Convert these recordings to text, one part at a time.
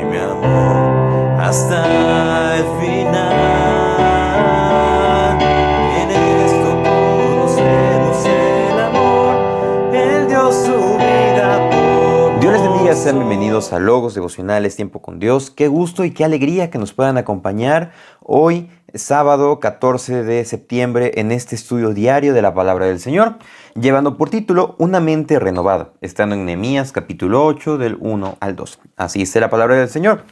me amó hasta el final. En esto conocemos el amor, Él dio su vida por Dios les bendiga, nosotros. sean bienvenidos a Logos Devocionales, Tiempo con Dios. Qué gusto y qué alegría que nos puedan acompañar hoy, sábado 14 de septiembre, en este estudio diario de la Palabra del Señor, llevando por título Una mente renovada, estando en Nehemías capítulo 8 del 1 al 2. Así dice la Palabra del Señor.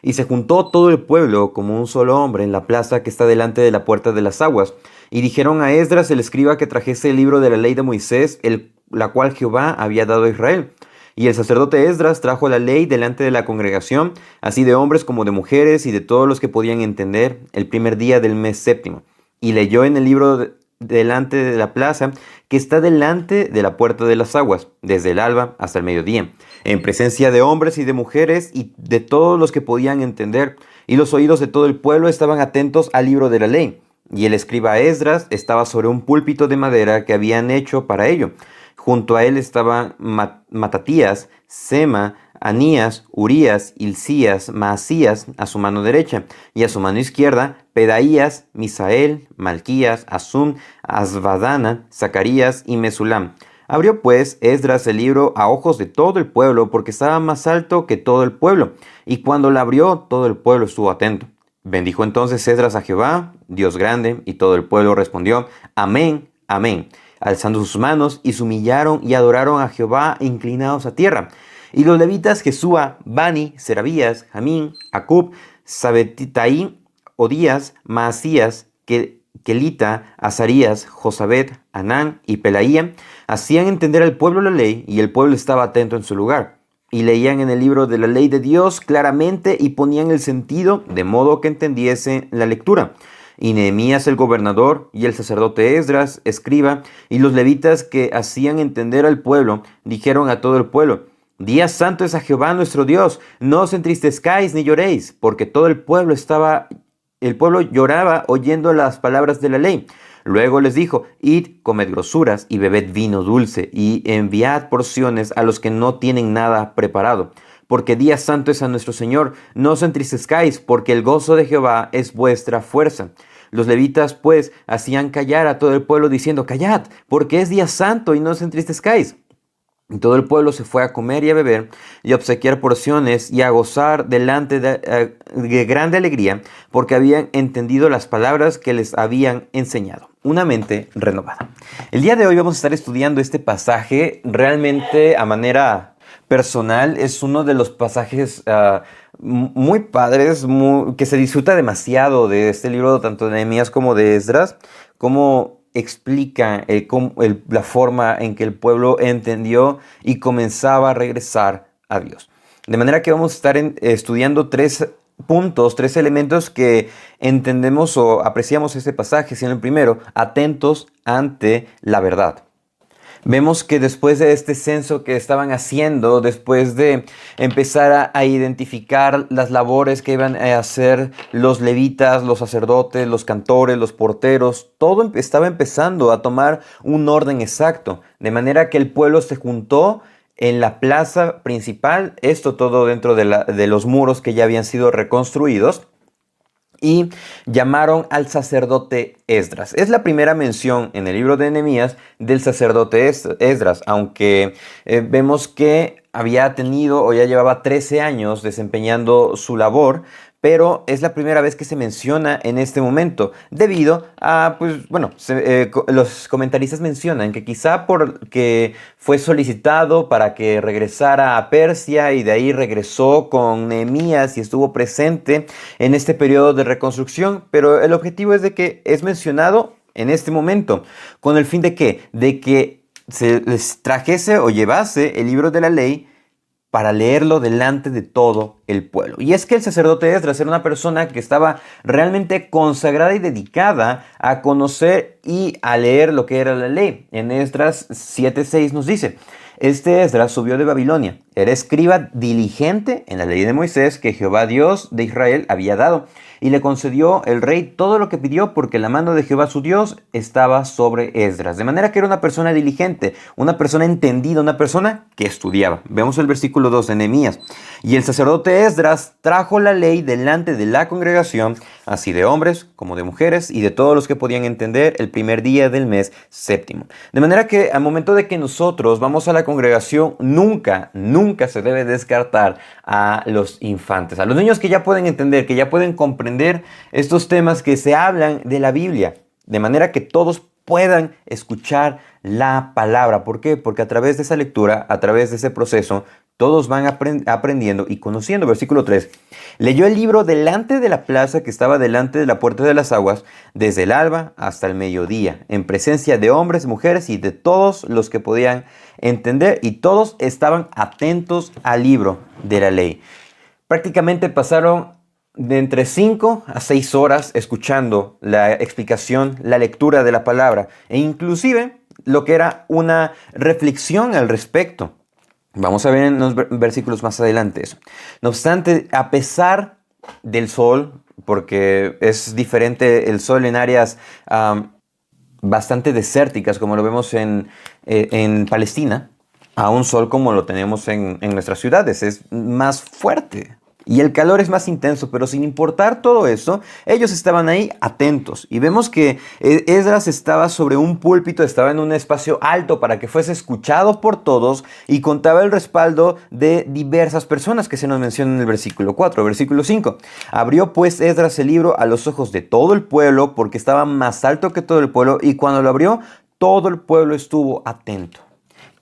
Y se juntó todo el pueblo como un solo hombre en la plaza que está delante de la puerta de las aguas. Y dijeron a Esdras el escriba que trajese el libro de la ley de Moisés, la cual Jehová había dado a Israel. Y el sacerdote Esdras trajo la ley delante de la congregación, así de hombres como de mujeres y de todos los que podían entender, el primer día del mes séptimo. Y leyó en el libro delante de la plaza, que está delante de la puerta de las aguas, desde el alba hasta el mediodía, en presencia de hombres y de mujeres y de todos los que podían entender. Y los oídos de todo el pueblo estaban atentos al libro de la ley. Y el escriba Esdras estaba sobre un púlpito de madera que habían hecho para ello. Junto a él estaban Matatías, Sema, Anías, Urías, Hilcías, Maasías a su mano derecha, y a su mano izquierda Pedaías, Misael, Malquías, Asum, Asbadana, Zacarías y Mesulam. Abrió pues Esdras el libro a ojos de todo el pueblo, porque estaba más alto que todo el pueblo, y cuando la abrió todo el pueblo estuvo atento. Bendijo entonces Esdras a Jehová, Dios grande, y todo el pueblo respondió, Amén, Amén, alzando sus manos, y se humillaron y adoraron a Jehová inclinados a tierra. Y los levitas Jesúa, Bani, Serabías, Jamín, Acub, Sabetitai, Odías, Maasías, Kelita, Azarías, Josabet, Anán y Pelaía, hacían entender al pueblo la ley, y el pueblo estaba atento en su lugar. Y leían en el libro de la ley de Dios claramente y ponían el sentido de modo que entendiese la lectura. Y Nehemías el gobernador y el sacerdote Esdras, escriba, y los levitas que hacían entender al pueblo, dijeron a todo el pueblo, Día santo es a Jehová nuestro Dios, no os entristezcáis ni lloréis, porque todo el pueblo lloraba oyendo las palabras de la ley. Luego les dijo, id, comed grosuras y bebed vino dulce, y enviad porciones a los que no tienen nada preparado. Porque día santo es a nuestro Señor, no os entristezcáis, porque el gozo de Jehová es vuestra fuerza. Los levitas, pues, hacían callar a todo el pueblo, diciendo, callad, porque es día santo y no os entristezcáis. Y todo el pueblo se fue a comer y a beber, y a obsequiar porciones, y a gozar delante de grande alegría, porque habían entendido las palabras que les habían enseñado. Una mente renovada. El día de hoy vamos a estar estudiando este pasaje realmente a manera personal. Es uno de los pasajes muy padres, que se disfruta demasiado de este libro, tanto de Nehemías como de Esdras, como explica la forma en que el pueblo entendió y comenzaba a regresar a Dios. De manera que vamos a estar estudiando tres puntos, tres elementos que entendemos o apreciamos este pasaje, siendo el primero, atentos ante la verdad. Vemos que después de este censo que estaban haciendo, después de empezar a identificar las labores que iban a hacer los levitas, los sacerdotes, los cantores, los porteros, todo estaba empezando a tomar un orden exacto, de manera que el pueblo se juntó en la plaza principal, esto todo dentro de los muros que ya habían sido reconstruidos, y llamaron al sacerdote Esdras. Es la primera mención en el libro de Nehemías del sacerdote Esdras, aunque vemos que había tenido o ya llevaba 13 años desempeñando su labor, pero es la primera vez que se menciona en este momento, debido a, los comentaristas mencionan que quizá porque fue solicitado para que regresara a Persia y de ahí regresó con Nehemías y estuvo presente en este periodo de reconstrucción, pero el objetivo es de que es mencionado en este momento, con el fin de ¿qué? De que se les trajese o llevase el libro de la ley para leerlo delante de todo el pueblo. Y es que el sacerdote Esdras era una persona que estaba realmente consagrada y dedicada a conocer y a leer lo que era la ley. En Esdras 7:6 nos dice, este Esdras subió de Babilonia Era escriba diligente en la ley de Moisés que Jehová Dios de Israel había dado. Y le concedió el rey todo lo que pidió porque la mano de Jehová su Dios estaba sobre Esdras. De manera que era una persona diligente, una persona entendida, una persona que estudiaba. Vemos el versículo 2 de Nehemías. Y el sacerdote Esdras trajo la ley delante de la congregación, así de hombres como de mujeres y de todos los que podían entender el primer día del mes séptimo. De manera que al momento de que nosotros vamos a la congregación, nunca se debe descartar a los infantes, a los niños que ya pueden entender, que ya pueden comprender estos temas que se hablan de la Biblia, de manera que todos puedan escuchar la palabra. ¿Por qué? Porque a través de esa lectura, a través de ese proceso, todos van aprendiendo y conociendo. Versículo 3. Leyó el libro delante de la plaza que estaba delante de la puerta de las aguas, desde el alba hasta el mediodía, en presencia de hombres, mujeres y de todos los que podían entender, y todos estaban atentos al libro de la ley. Prácticamente pasaron de entre 5 a 6 horas escuchando la explicación, la lectura de la palabra e inclusive lo que era una reflexión al respecto. Vamos a ver en los versículos más adelante eso. No obstante, a pesar del sol, porque es diferente el sol en áreas bastante desérticas, como lo vemos en Palestina, a un sol como lo tenemos en nuestras ciudades, es más fuerte. Y el calor es más intenso, pero sin importar todo eso, ellos estaban ahí atentos. Y vemos que Esdras estaba sobre un púlpito, estaba en un espacio alto para que fuese escuchado por todos y contaba el respaldo de diversas personas que se nos menciona en el versículo 4. Versículo 5. Abrió pues Esdras el libro a los ojos de todo el pueblo porque estaba más alto que todo el pueblo, y cuando lo abrió, todo el pueblo estuvo atento.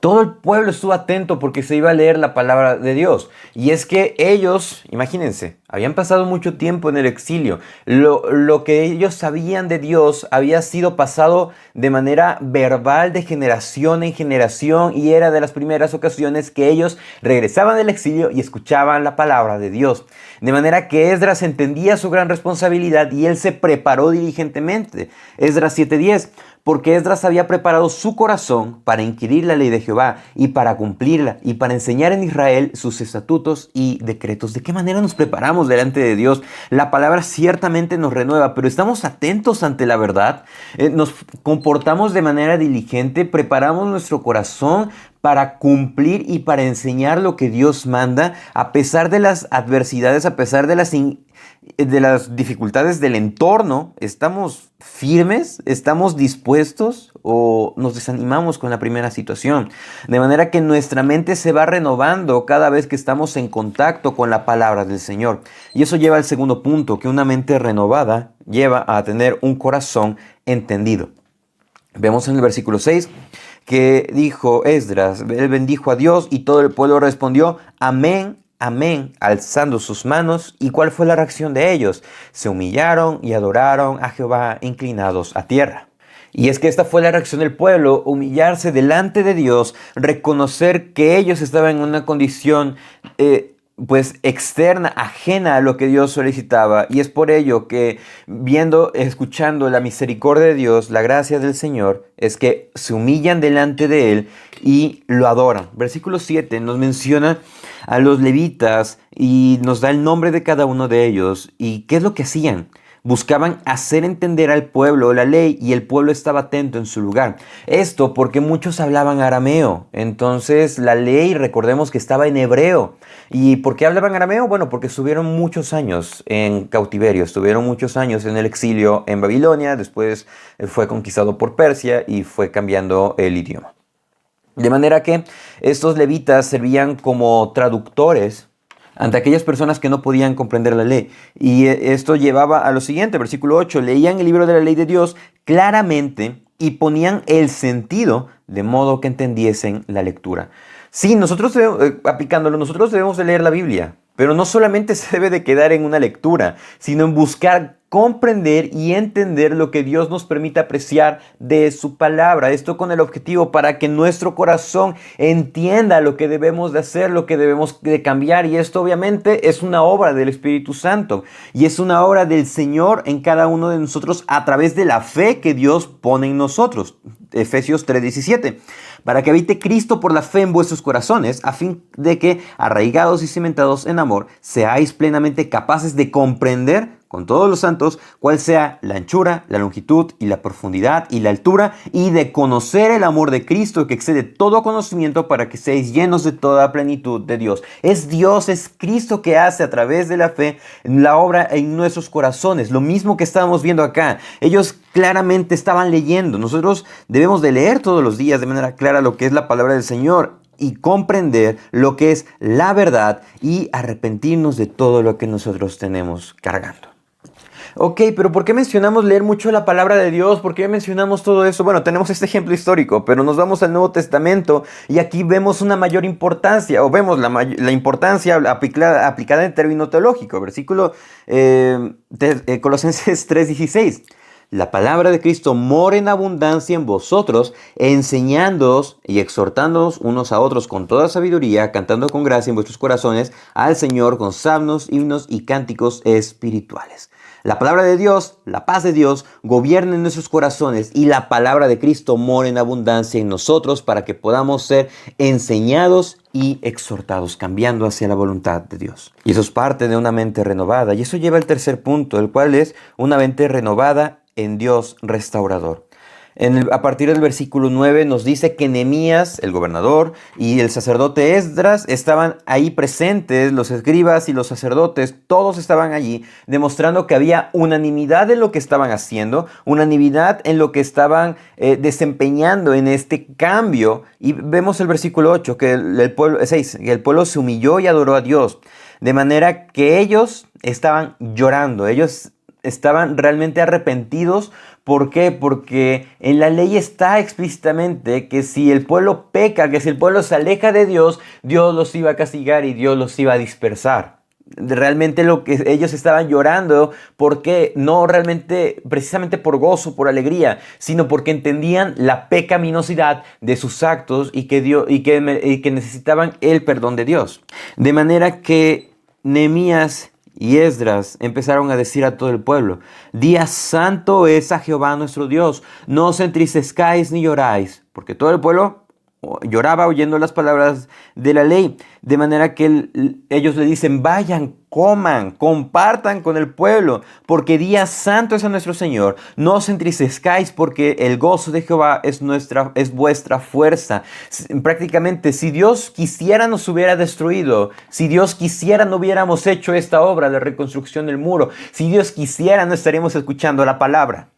Todo el pueblo estuvo atento porque se iba a leer la palabra de Dios. Y es que ellos, imagínense, habían pasado mucho tiempo en el exilio. Lo que ellos sabían de Dios había sido pasado de manera verbal de generación en generación, y era de las primeras ocasiones que ellos regresaban del exilio y escuchaban la palabra de Dios. De manera que Esdras entendía su gran responsabilidad y él se preparó diligentemente. Esdras 7:10. Porque Esdras había preparado su corazón para inquirir la ley de Jehová y para cumplirla y para enseñar en Israel sus estatutos y decretos. ¿De qué manera nos preparamos delante de Dios? La palabra ciertamente nos renueva, pero ¿estamos atentos ante la verdad? ¿Nos comportamos de manera diligente? ¿Preparamos nuestro corazón para cumplir y para enseñar lo que Dios manda a pesar de las adversidades, a pesar de las dificultades del entorno? ¿Estamos firmes? ¿Estamos dispuestos? ¿O nos desanimamos con la primera situación? De manera que nuestra mente se va renovando cada vez que estamos en contacto con la palabra del Señor. Y eso lleva al segundo punto, que una mente renovada lleva a tener un corazón entendido. Vemos en el versículo 6 que dijo Esdras, él bendijo a Dios y todo el pueblo respondió, amén. Amén, alzando sus manos. ¿Y cuál fue la reacción de ellos? Se humillaron y adoraron a Jehová inclinados a tierra. Y es que esta fue la reacción del pueblo, humillarse delante de Dios, reconocer que ellos estaban en una condición externa, ajena a lo que Dios solicitaba. Y es por ello que escuchando la misericordia de Dios, la gracia del Señor, es que se humillan delante de Él y lo adoran. Versículo 7 nos menciona a los levitas y nos da el nombre de cada uno de ellos. ¿Y qué es lo que hacían? Buscaban hacer entender al pueblo la ley y el pueblo estaba atento en su lugar. Esto porque muchos hablaban arameo. Entonces la ley, recordemos que estaba en hebreo. ¿Y por qué hablaban arameo? Bueno, porque estuvieron muchos años en cautiverio, estuvieron muchos años en el exilio en Babilonia, después fue conquistado por Persia y fue cambiando el idioma. De manera que estos levitas servían como traductores ante aquellas personas que no podían comprender la ley. Y esto llevaba a lo siguiente, versículo 8, leían el libro de la ley de Dios claramente y ponían el sentido de modo que entendiesen la lectura. Sí, nosotros debemos de leer la Biblia, pero no solamente se debe de quedar en una lectura, sino en buscar comprender y entender lo que Dios nos permite apreciar de su palabra. Esto con el objetivo para que nuestro corazón entienda lo que debemos de hacer, lo que debemos de cambiar. Y esto obviamente es una obra del Espíritu Santo y es una obra del Señor en cada uno de nosotros a través de la fe que Dios pone en nosotros. Efesios 3:17. Para que habite Cristo por la fe en vuestros corazones, a fin de que, arraigados y cimentados en amor, seáis plenamente capaces de comprender con todos los santos cuál sea la anchura, la longitud y la profundidad y la altura, y de conocer el amor de Cristo que excede todo conocimiento, para que seáis llenos de toda plenitud de Dios. Es Dios, es Cristo que hace a través de la fe la obra en nuestros corazones. Lo mismo que estábamos viendo acá. Ellos claramente estaban leyendo. Nosotros debemos de leer todos los días de manera clara lo que es la palabra del Señor y comprender lo que es la verdad y arrepentirnos de todo lo que nosotros tenemos cargando. Ok, pero ¿por qué mencionamos leer mucho la palabra de Dios? ¿Por qué mencionamos todo eso? Bueno, tenemos este ejemplo histórico, pero nos vamos al Nuevo Testamento y aquí vemos una mayor importancia, o vemos la importancia aplicada en término teológico. Versículo Colosenses 3:16. La palabra de Cristo mora en abundancia en vosotros, enseñándoos y exhortándoos unos a otros con toda sabiduría, cantando con gracia en vuestros corazones al Señor con salmos, himnos y cánticos espirituales. La palabra de Dios, la paz de Dios, gobierna en nuestros corazones y la palabra de Cristo mora en abundancia en nosotros para que podamos ser enseñados y exhortados, cambiando hacia la voluntad de Dios. Y eso es parte de una mente renovada. Y eso lleva al tercer punto, el cual es una mente renovada en Dios restaurador. A partir del versículo 9 nos dice que Nehemías, el gobernador, y el sacerdote Esdras estaban ahí presentes, los escribas y los sacerdotes, todos estaban allí, demostrando que había unanimidad en lo que estaban haciendo, unanimidad en lo que estaban desempeñando en este cambio. Y vemos el versículo 8, que el pueblo se humilló y adoró a Dios, de manera que ellos estaban llorando, ellos estaban realmente arrepentidos. ¿Por qué? Porque en la ley está explícitamente que si el pueblo peca, que si el pueblo se aleja de Dios, Dios los iba a castigar y Dios los iba a dispersar. Realmente lo que ellos estaban llorando, porque no realmente precisamente por gozo, por alegría, sino porque entendían la pecaminosidad de sus actos y que necesitaban el perdón de Dios. De manera que Nehemías y Esdras empezaron a decir a todo el pueblo: día santo es a Jehová nuestro Dios, no os entristezcáis ni lloráis, porque todo el pueblo lloraba oyendo las palabras de la ley. De manera que ellos le dicen: vayan, coman, compartan con el pueblo, porque día santo es a nuestro Señor. No os entristezcáis, porque el gozo de Jehová es vuestra fuerza. Prácticamente, si Dios quisiera, nos hubiera destruido. Si Dios quisiera, no hubiéramos hecho esta obra de reconstrucción del muro. Si Dios quisiera, no estaríamos escuchando la palabra.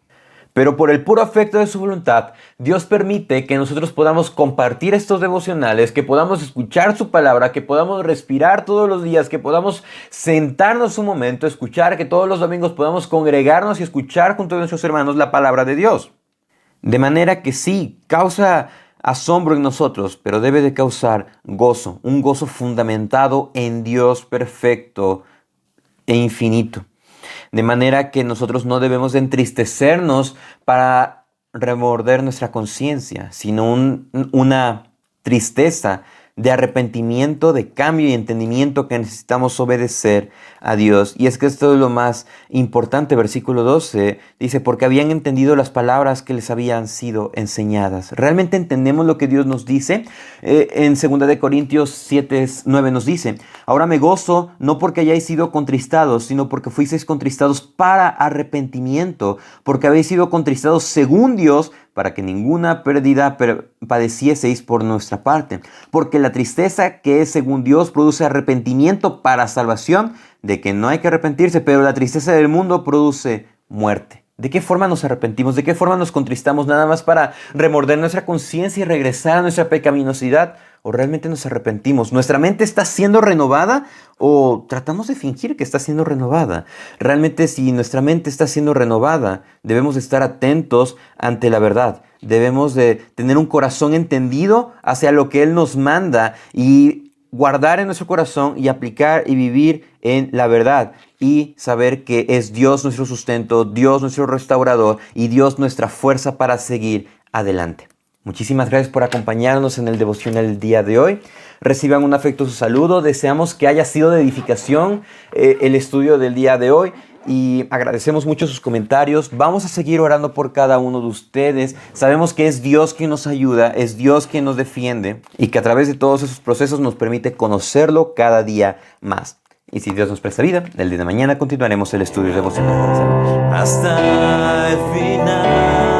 Pero por el puro afecto de su voluntad, Dios permite que nosotros podamos compartir estos devocionales, que podamos escuchar su palabra, que podamos respirar todos los días, que podamos sentarnos un momento, escuchar, que todos los domingos podamos congregarnos y escuchar junto a nuestros hermanos la palabra de Dios. De manera que sí, causa asombro en nosotros, pero debe de causar gozo, un gozo fundamentado en Dios perfecto e infinito. De manera que nosotros no debemos de entristecernos para remorder nuestra conciencia, sino una tristeza de arrepentimiento, de cambio y entendimiento que necesitamos obedecer a Dios. Y es que esto es lo más importante. Versículo 12 dice: porque habían entendido las palabras que les habían sido enseñadas. ¿Realmente entendemos lo que Dios nos dice? En 2 Corintios 7:9 nos dice: ahora me gozo, no porque hayáis sido contristados, sino porque fuisteis contristados para arrepentimiento, porque habéis sido contristados según Dios, para que ninguna pérdida padecieseis por nuestra parte. Porque la tristeza que es según Dios produce arrepentimiento para salvación, de que no hay que arrepentirse, pero la tristeza del mundo produce muerte. ¿De qué forma nos arrepentimos? ¿De qué forma nos contristamos? ¿Nada más para remorder nuestra conciencia y regresar a nuestra pecaminosidad? ¿O realmente nos arrepentimos? ¿Nuestra mente está siendo renovada o tratamos de fingir que está siendo renovada? Realmente, si nuestra mente está siendo renovada, debemos de estar atentos ante la verdad. Debemos de tener un corazón entendido hacia lo que Él nos manda y guardar en nuestro corazón y aplicar y vivir en la verdad y saber que es Dios nuestro sustento, Dios nuestro restaurador y Dios nuestra fuerza para seguir adelante. Muchísimas gracias por acompañarnos en el devocional del día de hoy. Reciban un afectuoso saludo. Deseamos que haya sido de edificación el estudio del día de hoy. Y agradecemos mucho sus comentarios. Vamos a seguir orando por cada uno de ustedes. Sabemos que es Dios quien nos ayuda, es Dios quien nos defiende y que a través de todos esos procesos nos permite conocerlo cada día más. Y si Dios nos presta vida, el día de mañana continuaremos el estudio devocional. Saludos. hasta el final.